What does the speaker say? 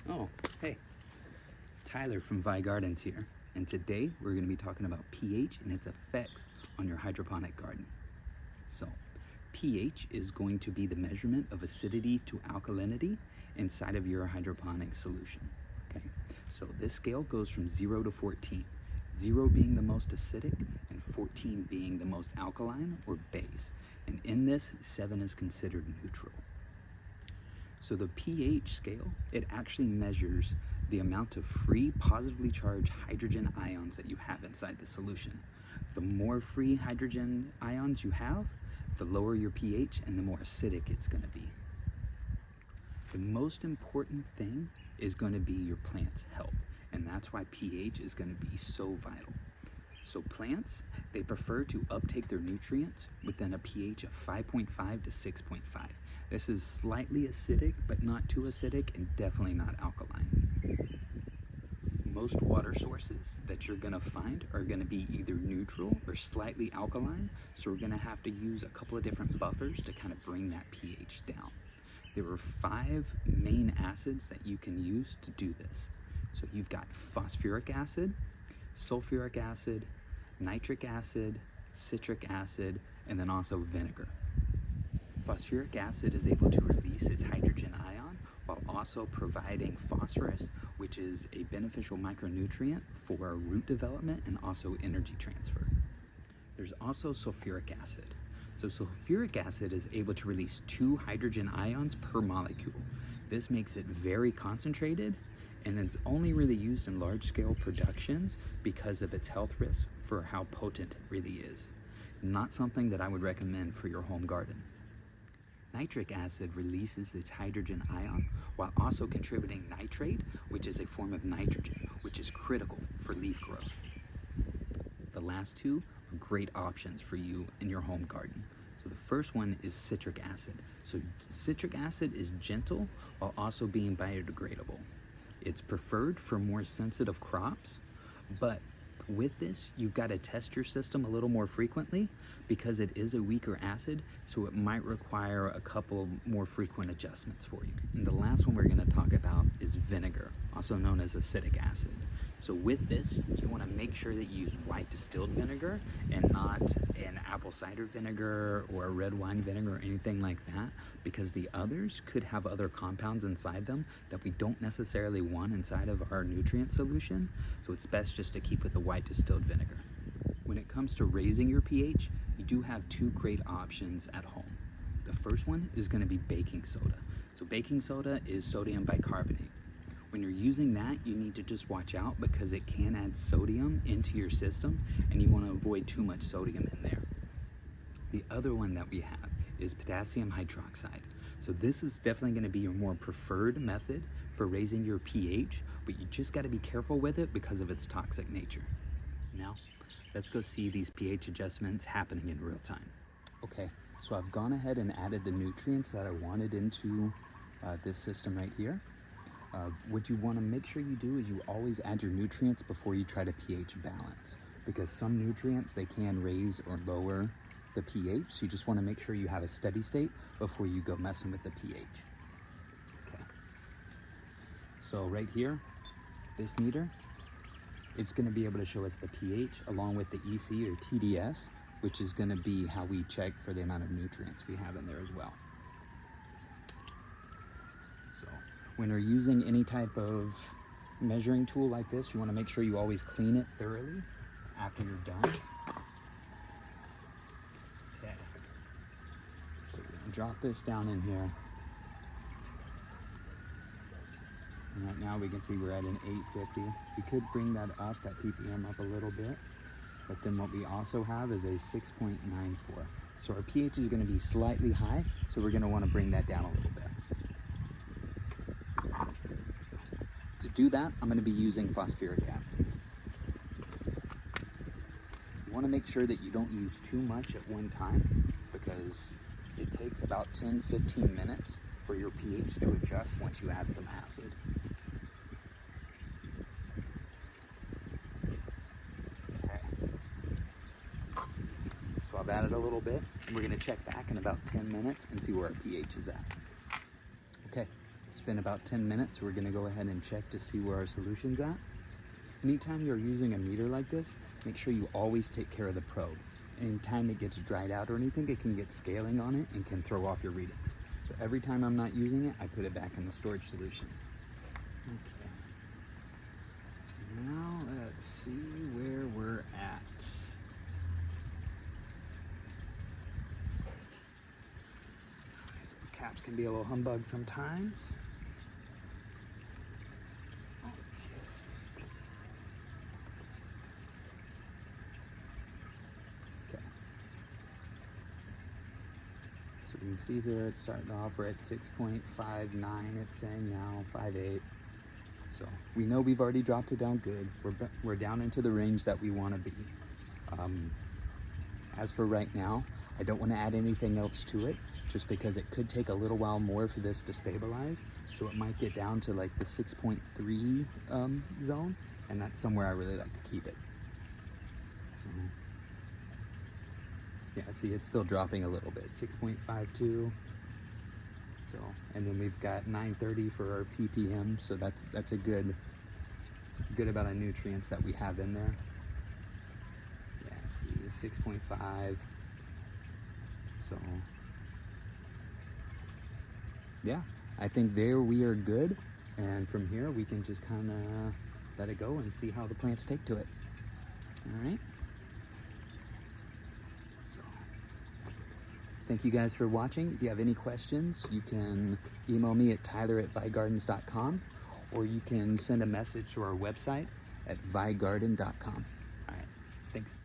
Oh, hey, Tyler from Vi Gardens here, and today we're going to be talking about pH and its effects on your hydroponic garden. So, pH is going to be the measurement of acidity to alkalinity inside of your hydroponic solution. Okay, so this scale goes from 0 to 14, 0 being the most acidic and 14 being the most alkaline or base. And in this, 7 is considered neutral. So the pH scale, it actually measures the amount of free positively charged hydrogen ions that you have inside the solution. The more free hydrogen ions you have, the lower your pH and the more acidic it's going to be. The most important thing is going to be your plant's health, and that's why pH is going to be so vital. So plants, they prefer to uptake their nutrients within a pH of 5.5 to 6.5. This is slightly acidic, but not too acidic, and definitely not alkaline. Most water sources that you're gonna find are gonna be either neutral or slightly alkaline, so we're gonna have to use a couple of different buffers to kind of bring that pH down. There are 5 main acids that you can use to do this. So you've got phosphoric acid, sulfuric acid, nitric acid, citric acid, and then also vinegar. Phosphoric acid is able to release its hydrogen ion while also providing phosphorus, which is a beneficial micronutrient for root development and also energy transfer. There's also sulfuric acid. So sulfuric acid is able to release 2 hydrogen ions per molecule. This makes it very concentrated, and it's only really used in large-scale productions because of its health risks for how potent it really is. Not something that I would recommend for your home garden. Nitric acid releases its hydrogen ion while also contributing nitrate, which is a form of nitrogen, which is critical for leaf growth. The last 2 are great options for you in your home garden. So the first one is citric acid. So citric acid is gentle while also being biodegradable. It's preferred for more sensitive crops, but with this, you've got to test your system a little more frequently because it is a weaker acid, so it might require a couple more frequent adjustments for you. And the last one we're going to talk about is vinegar, also known as acetic acid. So with this, you want to make sure that you use white distilled vinegar and not an apple cider vinegar or a red wine vinegar or anything like that, because the others could have other compounds inside them that we don't necessarily want inside of our nutrient solution. So it's best just to keep with the white distilled vinegar. When it comes to raising your pH, you do have 2 great options at home. The first one is going to be baking soda. So baking soda is sodium bicarbonate. When you're using that, you need to just watch out because it can add sodium into your system, and you want to avoid too much sodium in there. The other one that we have is potassium hydroxide. So this is definitely going to be your more preferred method for raising your pH, but you just got to be careful with it because of its toxic nature. Now, let's go see these pH adjustments happening in real time. Okay, so I've gone ahead and added the nutrients that I wanted into this system right here. What you want to make sure you do is you always add your nutrients before you try to pH balance, because some nutrients, they can raise or lower the pH, so you just want to make sure you have a steady state before you go messing with the pH. Okay, so right here, this meter, it's going to be able to show us the pH along with the EC or TDS, which is going to be how we check for the amount of nutrients we have in there as well. When you're using any type of measuring tool like this, you want to make sure you always clean it thoroughly after you're done. Okay. So we're going to drop this down in here. And right now we can see we're at an 850. We could bring that up, that ppm up a little bit. But then what we also have is a 6.94. So our pH is going to be slightly high, so we're going to want to bring that down a little bit. To do that, I'm going to be using phosphoric acid. You want to make sure that you don't use too much at one time because it takes about 10-15 minutes for your pH to adjust once you add some acid. Okay. So I've added a little bit, and we're gonna check back in about 10 minutes and see where our pH is at. Okay, it's been about 10 minutes. We're gonna go ahead and check to see where our solution's at. Anytime you're using a meter like this, make sure you always take care of the probe. Anytime it gets dried out or anything, it can get scaling on it and can throw off your readings. So every time I'm not using it, I put it back in the storage solution. Okay. So now let's see where we're at. So caps can be a little humbug sometimes. You can see here it's starting off, we're at 6.59, it's saying now 5.8. So we know we've already dropped it down good. We're down into the range that we want to be. As for right now, I don't want to add anything else to it just because it could take a little while more for this to stabilize. So it might get down to like the 6.3 zone, and that's somewhere I really like to keep it. So, yeah, see, it's still dropping a little bit, 6.52. So, and then we've got 930 for our ppm, so that's a good amount of nutrients that we have in there. Yeah, see, 6.5. So, yeah, I think there we are good. And from here, we can just kind of let it go and see how the plants take to it. All right. Thank you guys for watching. If you have any questions, you can email me at tyler@vigardens.com, or you can send a message to our website at vigarden.com. All right, thanks.